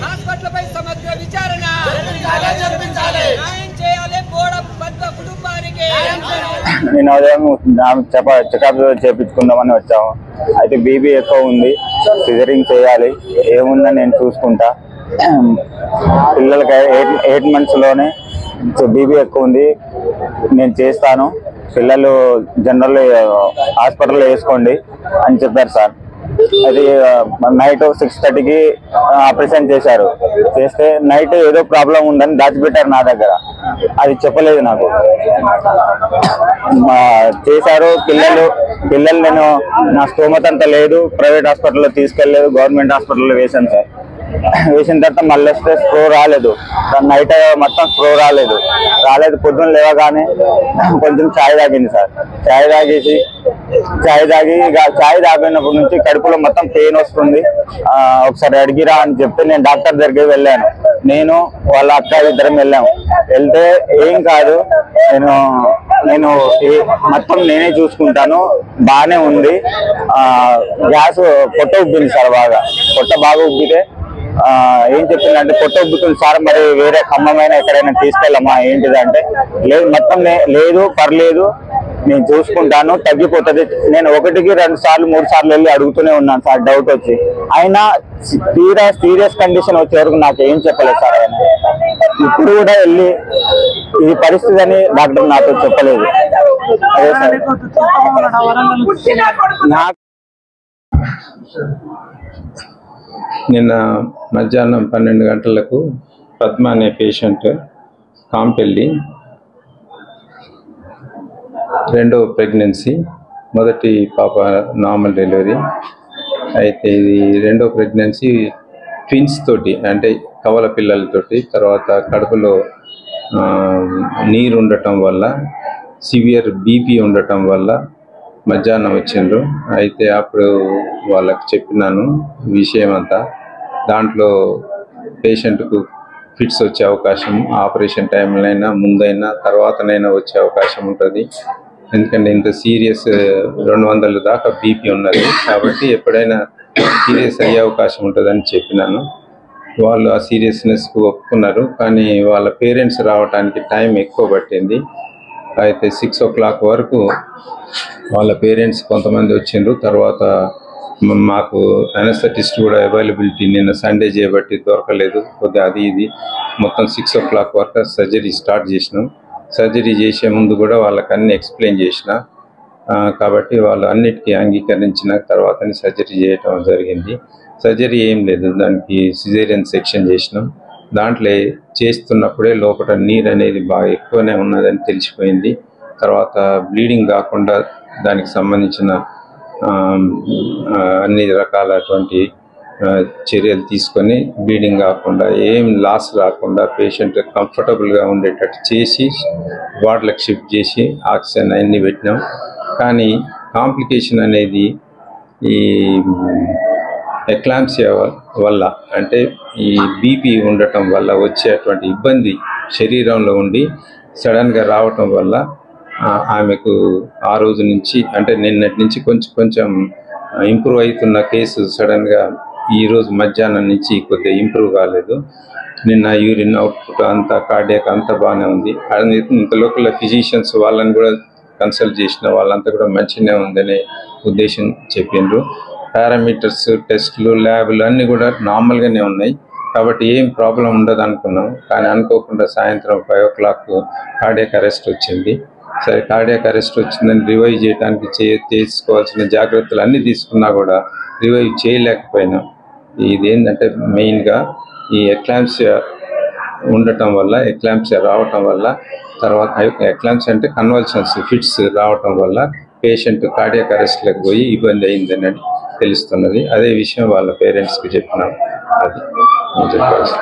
హాస్పిటల్పై సమగ్ర విచారణ న్యాయం చేయాలి కుటుంబానికి. నేను ఉదయం చెకప్ చేయించుకుందామని వచ్చాము. అయితే బీపీ ఎక్కువ ఉంది, సిజరింగ్ చేయాలి. ఏముందని నేను చూసుకుంటా. పిల్లలకి 8 months లోనే బీపీ ఎక్కువ ఉంది, నేను చేస్తాను. పిల్లలు జనరల్ హాస్పిటల్లో వేసుకోండి అని చెప్పారు సార్. అది నైట్ 6:30కి ఆపరేషన్ చేశారు. చేస్తే నైట్ ఏదో ప్రాబ్లం ఉందని దాచిపెట్టారు నా దగ్గర. అది చెప్పలేదు నాకు. చేశారు. పిల్లలు నేను నా స్తోమత అంతా లేదు, ప్రైవేట్ హాస్పిటల్లో తీసుకెళ్ళలేదు, గవర్నమెంట్ హాస్పిటల్లో వేశాను సార్. వేసిన తర్వాత మళ్ళీ వస్తే స్ప్రో రాలేదు. నైట్ మొత్తం స్ప్రో రాలేదు. పొద్దున్న లేవగానే కొంచెం ఛాయ్ తాగింది సార్. ఛాయ్ తాగినప్పటి నుంచి కడుపులో మొత్తం పెయిన్ వస్తుంది. ఒకసారి అడిగిరా అని చెప్తే నేను డాక్టర్ దగ్గరికి వెళ్ళాను. నేను వాళ్ళ అక్క ఇద్దరం వెళ్ళాము. వెళ్తే ఏం కాదు, నేను మొత్తం నేనే చూసుకుంటాను, బాగానే ఉంది. గ్యాస్ పొట్ట ఉబ్బింది సార్, పొట్ట బాగా ఉబ్బితే ఏం చెప్పిందంటే పొట్ట ఉబ్బుతుంది సార్, మరి వేరే ఖమ్మమైన ఎక్కడైనా తీసుకెళ్ళమ్మా ఏంటిదంటే, లేదు మొత్తం లేదు, పర్లేదు, నేను చూసుకుంటాను, తగ్గిపోతుంది. నేను 1కి 2 సార్లు 3 సార్లు వెళ్ళి అడుగుతూనే ఉన్నాను సార్, డౌట్ వచ్చి. అయినా తీరా సీరియస్ కండిషన్ వచ్చే వరకు నాకు ఏం చెప్పలేదు సార్ ఆయన. ఇప్పుడు కూడా వెళ్ళి ఇది పరిస్థితి అని డాక్టర్ నాతో చెప్పలేదు. అదే సార్ నిన్న మధ్యాహ్నం 12 గంటలకు పద్మ అనే పేషెంట్ కాంపెల్లి, 2వ ప్రెగ్నెన్సీ, మొదటి పాప నార్మల్ డెలివరీ. అయితే ఇది 2వ ప్రెగ్నెన్సీ ట్విన్స్ తోటి, అంటే కవల పిల్లలతోటి. తర్వాత కడుపులో నీరు ఉండటం వల్ల, సివియర్ బీపీ ఉండటం వల్ల మధ్యాహ్నం వచ్చిండ్రు. అయితే అప్పుడు వాళ్ళకి చెప్పినాను విషయం అంతా. దాంట్లో పేషెంట్కు ఫిట్స్ వచ్చే అవకాశం, ఆపరేషన్ టైంలో ముందైనా తర్వాతనైనా వచ్చే అవకాశం ఉంటుంది. ఎందుకంటే ఇంత సీరియస్ 200 దాకా బీపీ ఉన్నది కాబట్టి ఎప్పుడైనా సీరియస్ అయ్యే అవకాశం ఉంటుందని చెప్పినాను. వాళ్ళు ఆ సీరియస్నెస్కు ఒప్పుకున్నారు. కానీ వాళ్ళ పేరెంట్స్ రావడానికి టైం ఎక్కువ పట్టింది. అయితే 6 o'clock వరకు వాళ్ళ పేరెంట్స్ కొంతమంది వచ్చిండ్రు. తర్వాత మాకు అనస్థెటిస్ట్ కూడా అవైలబిలిటీ నిన్న సండే చేయబట్టి దొరకలేదు. కొద్దిగా అది ఇది మొత్తం 6 o'clock వరకు సర్జరీ స్టార్ట్ చేసినాం. సర్జరీ చేసే ముందు కూడా వాళ్ళకి అన్ని ఎక్స్ప్లెయిన్ చేసిన, కాబట్టి వాళ్ళు అన్నిటికీ అంగీకరించిన తర్వాతనే సర్జరీ చేయటం జరిగింది. సర్జరీ ఏం లేదు, దానికి సిజేరియన్ సెక్షన్ చేసినాం. దాంట్లో చేస్తున్నప్పుడే లోపల నీరు అనేది బాగా ఎక్కువనే ఉన్నదని తెలిసిపోయింది. తర్వాత బ్లీడింగ్ కాకుండా దానికి సంబంధించిన అన్ని రకాలటువంటి చర్యలు తీసుకొని బ్లీడింగ్ కాకుండా, ఏం లాస్ రాకుండా పేషెంట్ కంఫర్టబుల్గా ఉండేటట్టు చేసి వార్డులకు షిఫ్ట్ చేసి ఆక్సిజన్ అన్నీ పెట్టినాం. కానీ కాంప్లికేషన్ అనేది ఈ ఎక్లాంప్సియా వల్ల, అంటే ఈ బీపీ ఉండటం వల్ల వచ్చేటువంటి ఇబ్బంది శరీరంలో ఉండి సడన్గా రావటం వల్ల ఆమెకు ఆ రోజు నుంచి, అంటే నిన్నటి నుంచి కొంచెం ఇంప్రూవ్ అవుతున్న కేసు సడన్గా ఈరోజు మధ్యాహ్నం నుంచి కొద్దిగా ఇంప్రూవ్ కాలేదు. నిన్న యూరిన్ అవుట్పుట్ అంతా, కార్డియాక్ అంతా బాగానే ఉంది. ఇంత లోకల్ ఫిజిషియన్స్ వాళ్ళని కూడా కన్సల్ట్ చేసిన, వాళ్ళంతా కూడా మంచిగానే ఉందనే ఉద్దేశం చెప్పిండ్రు. పారామీటర్స్, టెస్టులు, ల్యాబ్లు అన్నీ కూడా నార్మల్గానే ఉన్నాయి. కాబట్టి ఏం ప్రాబ్లం ఉండదు అనుకున్నాం. కానీ అనుకోకుండా సాయంత్రం 5 o'clock కార్డియాక్ అరెస్ట్ వచ్చింది. సరే, కార్డియాక్ అరెస్ట్ వచ్చిందని రివైవ్ చేయడానికి తీసుకోవాల్సిన జాగ్రత్తలు అన్నీ తీసుకున్నా కూడా రివైవ్ చేయలేకపోయినాం. ఇదేంటంటే మెయిన్గా ఈ ఎక్లాంప్సియా ఉండటం వల్ల, ఎక్లాంప్సియా రావటం వల్ల, తర్వాత ఎక్లాంప్సియా అంటే కన్వల్షన్స్, ఫిట్స్ రావటం వల్ల పేషెంట్ కార్డియాక్ అరెస్ట్లకు పోయి ఇబ్బంది అయిందని తెలుస్తున్నది. అదే విషయం వాళ్ళ పేరెంట్స్కి చెప్పినాం. అది చెప్పాల్సి